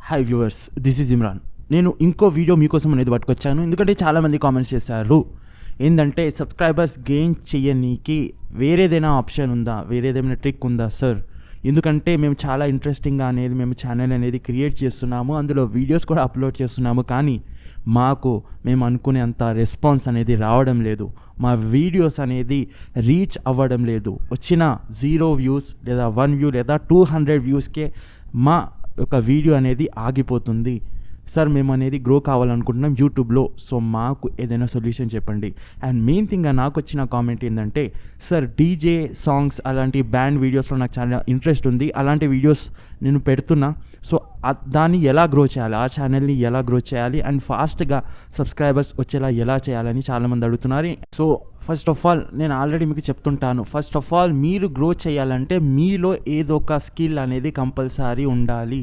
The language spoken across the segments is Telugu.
Hi viewers, this is Imran. నేను ఇంకో వీడియో మీకోసం అనేది పట్టుకొచ్చాను. ఎందుకంటే చాలామంది కామెంట్స్ చేశారు ఏంటంటే సబ్స్క్రైబర్స్ గెయిన్ చేయనీకి వేరేదైనా ఆప్షన్ ఉందా, వేరేదేమైనా ట్రిక్ ఉందా సార్? ఎందుకంటే మేము చాలా ఇంట్రెస్టింగ్గా అనేది మేము ఛానల్ అనేది క్రియేట్ చేస్తున్నాము, అందులో వీడియోస్ కూడా అప్లోడ్ చేస్తున్నాము. కానీ మేము అనుకునేంత రెస్పాన్స్ అనేది రావడం లేదు. మా వీడియోస్ అనేది రీచ్ అవ్వడం లేదు. వచ్చిన 0 వ్యూస్ లేదా 1 వ్యూ లేదా 200 వ్యూస్కే మా ఒక వీడియో అనేది ఆగిపోతుంది. సార్ మేము అనేది గ్రో కావాలనుకుంటున్నాం యూట్యూబ్లో, సో మాకు ఏదైనా సొల్యూషన్ చెప్పండి. అండ్ మెయిన్ థింగ్గా నాకు వచ్చిన కామెంట్ ఏంటంటే, సార్ డీజే సాంగ్స్ అలాంటి బ్యాండ్ వీడియోస్లో నాకు చాలా ఇంట్రెస్ట్ ఉంది, అలాంటి వీడియోస్ నేను పెడుతున్నా, సో దాన్ని ఎలా గ్రో చేయాలి, ఆ ఛానల్ని ఎలా గ్రో చేయాలి అండ్ ఫాస్ట్గా సబ్స్క్రైబర్స్ వచ్చేలా ఎలా చేయాలని చాలామంది అడుగుతున్నారు. సో ఫస్ట్ ఆఫ్ ఆల్ నేను ఆల్రెడీ మీకు చెప్తుంటాను, ఫస్ట్ ఆఫ్ ఆల్ మీరు గ్రో చేయాలంటే మీలో ఏదో ఒక స్కిల్ అనేది కంపల్సరీ ఉండాలి.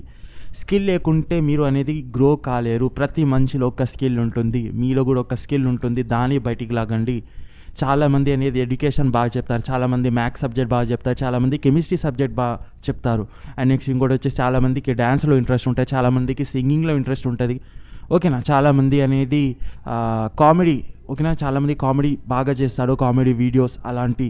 స్కిల్ లేకుంటే మీరు అనేది గ్రో కాలేరు. ప్రతి మనిషిలో ఒక స్కిల్ ఉంటుంది, మీలో కూడా ఒక స్కిల్ ఉంటుంది, దాన్ని బయటికి లాగండి. చాలామంది అనేది ఎడ్యుకేషన్ బాగా చెప్తారు, చాలామంది మ్యాథ్స్ సబ్జెక్ట్ బాగా చెప్తారు, చాలామంది కెమిస్ట్రీ సబ్జెక్ట్ బాగా చెప్తారు. అండ్ నెక్స్ట్ ఇంకోటి వచ్చేసి చాలామందికి డ్యాన్స్లో ఇంట్రెస్ట్ ఉంటుంది, చాలామందికి సింగింగ్లో ఇంట్రెస్ట్ ఉంటుంది. ఓకేనా, చాలామంది అనేది కామెడీ, ఓకేనా, చాలామంది కామెడీ బాగా చేస్తాడు, కామెడీ వీడియోస్ అలాంటి.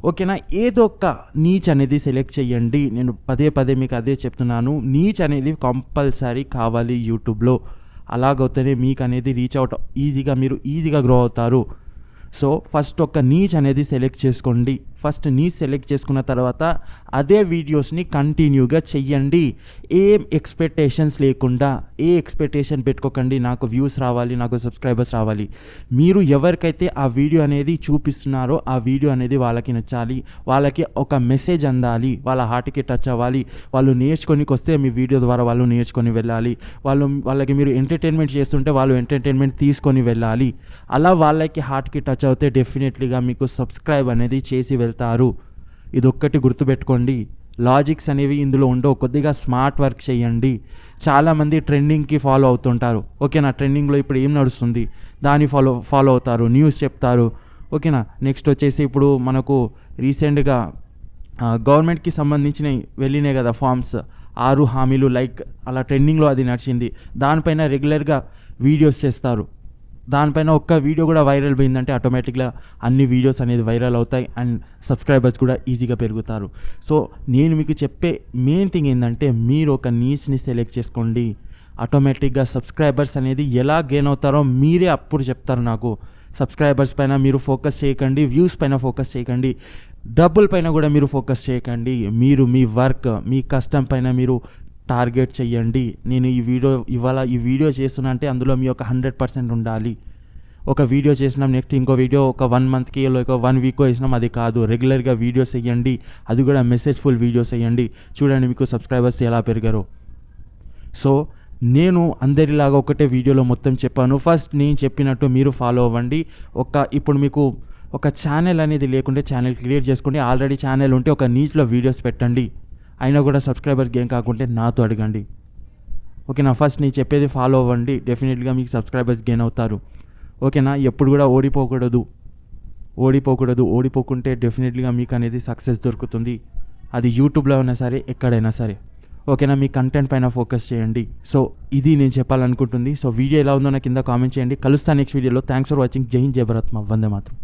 ఓకేనా, ఏదో ఒక నీచ్ అనేది సెలెక్ట్ చేయండి. నేను పదే మీకు అదే చెప్తున్నాను, నీచ్ అనేది కంపల్సరీ కావాలి యూట్యూబ్లో. అలాగవుతేనే మీకు అనేది రీచ్ అవుట్ మీరు ఈజీగా గ్రో అవుతారు. సో ఫస్ట్ ఒక నీచ్ అనేది సెలెక్ట్ చేసుకోండి. ఫస్ట్ నీచ్ సెలెక్ట్ చేసుకున్న తర్వాత అదే వీడియోస్ని కంటిన్యూగా చెయ్యండి. ఏం ఎక్స్పెక్టేషన్స్ లేకుండా, ఏ ఎక్స్పెక్టేషన్ పెట్టుకోకండి నాకు వ్యూస్ రావాలి, నాకు సబ్స్క్రైబర్స్ రావాలి. మీరు ఎవరికైతే ఆ వీడియో అనేది చూపిస్తున్నారో ఆ వీడియో అనేది వాళ్ళకి నచ్చాలి, వాళ్ళకి ఒక మెసేజ్ అందాలి, వాళ్ళ హార్ట్కి టచ్ అవ్వాలి. వాళ్ళు నేర్చుకొనికి వస్తే మీ వీడియో ద్వారా వాళ్ళు నేర్చుకొని వెళ్ళాలి. వాళ్ళకి మీరు ఎంటర్టైన్మెంట్ చేస్తుంటే వాళ్ళు ఎంటర్టైన్మెంట్ తీసుకొని వెళ్ళాలి. అలా వాళ్ళకి హార్ట్కి టచ్ అవుతే డెఫినెట్లీగా మీకు సబ్స్క్రైబ్ అనేది చేసి వెళ్తారు. ఇదొక్కటి గుర్తుపెట్టుకోండి. లాజిక్స్ అనేవి ఇందులో ఉండవు, కొద్దిగా స్మార్ట్ వర్క్ చేయండి. చాలామంది ట్రెండింగ్కి ఫాలో అవుతుంటారు. ఓకేనా, ట్రెండింగ్లో ఇప్పుడు ఏం నడుస్తుంది దాన్ని ఫాలో అవుతారు, న్యూస్ చెప్తారు. ఓకేనా, నెక్స్ట్ వచ్చేసి ఇప్పుడు మనకు రీసెంట్గా గవర్నమెంట్కి సంబంధించినవి వెళ్ళినాయి కదా ఫార్మ్స్, 6 హామీలు, లైక్ అలా ట్రెండింగ్లో అది నడిచింది. దానిపైన రెగ్యులర్గా వీడియోస్ చేస్తారు. దానిపైన ఒక్క వీడియో కూడా వైరల్ పోయిందంటే ఆటోమేటిక్గా అన్ని వీడియోస్ అనేది వైరల్ అవుతాయి అండ్ సబ్స్క్రైబర్స్ కూడా ఈజీగా పెరుగుతారు. సో నేను మీకు చెప్పే మెయిన్ థింగ్ ఏంటంటే, మీరు ఒక నీచ్ని సెలెక్ట్ చేసుకోండి. ఆటోమేటిక్గా సబ్స్క్రైబర్స్ అనేది ఎలా గెయిన్ అవుతారో మీరే అప్పుడు చెప్తారు నాకు. సబ్స్క్రైబర్స్ పైన మీరు ఫోకస్ చేయకండి, వ్యూస్ పైన ఫోకస్ చేయకండి, డబ్బుల పైన కూడా మీరు ఫోకస్ చేయకండి. మీరు మీ వర్క్, మీ కష్టం పైన మీరు టార్గెట్ చెయ్యండి. నేను ఈ వీడియో చేస్తున్నా అంటే అందులో మీ ఒక 100% ఉండాలి. ఒక వీడియో చేసినాం, నెక్స్ట్ ఇంకో వీడియో ఒక 1 మంత్కి లేక 1 వీక్ వేసినాం, అది కాదు. రెగ్యులర్గా వీడియోస్ వేయండి, అది కూడా మెసేజ్ఫుల్ వీడియోస్ వేయండి. చూడండి మీకు సబ్స్క్రైబర్స్ ఎలా పెరిగారో. సో నేను అందరిలాగా ఒకటే వీడియోలో మొత్తం చెప్పాను. ఫస్ట్ నేను చెప్పినట్టు మీరు ఫాలో అవ్వండి. ఇప్పుడు మీకు ఒక ఛానల్ అనేది లేకుంటే ఛానల్ క్రియేట్ చేసుకోండి. ఆల్రెడీ ఛానల్ ఉంటే ఒక నీచ్లో వీడియోస్ పెట్టండి. అయినా కూడా సబ్స్క్రైబర్స్ గెయిన్ కాకుంటే నాతో అడగండి. ఓకేనా, ఫస్ట్ నేను చెప్పేది ఫాలో అవ్వండి, డెఫినెట్గా మీకు సబ్స్క్రైబర్స్ గెయిన్ అవుతారు. ఓకేనా, ఎప్పుడు కూడా ఓడిపోకుంటే డెఫినెట్గా మీకు అనేది సక్సెస్ దొరుకుతుంది. అది యూట్యూబ్లో అయినా సరే, ఎక్కడైనా సరే. ఓకేనా, మీ కంటెంట్ పైన ఫోకస్ చేయండి. సో ఇది నేను చెప్పాలనుకుంటుంది. సో వీడియో ఎలా ఉందో నాకు కింద కామెంట్ చేయండి. కలుస్తాను నెక్స్ట్ వీడియోలో. Thanks for watching. జై హింద్, జై భారత్, వందే మాతరం.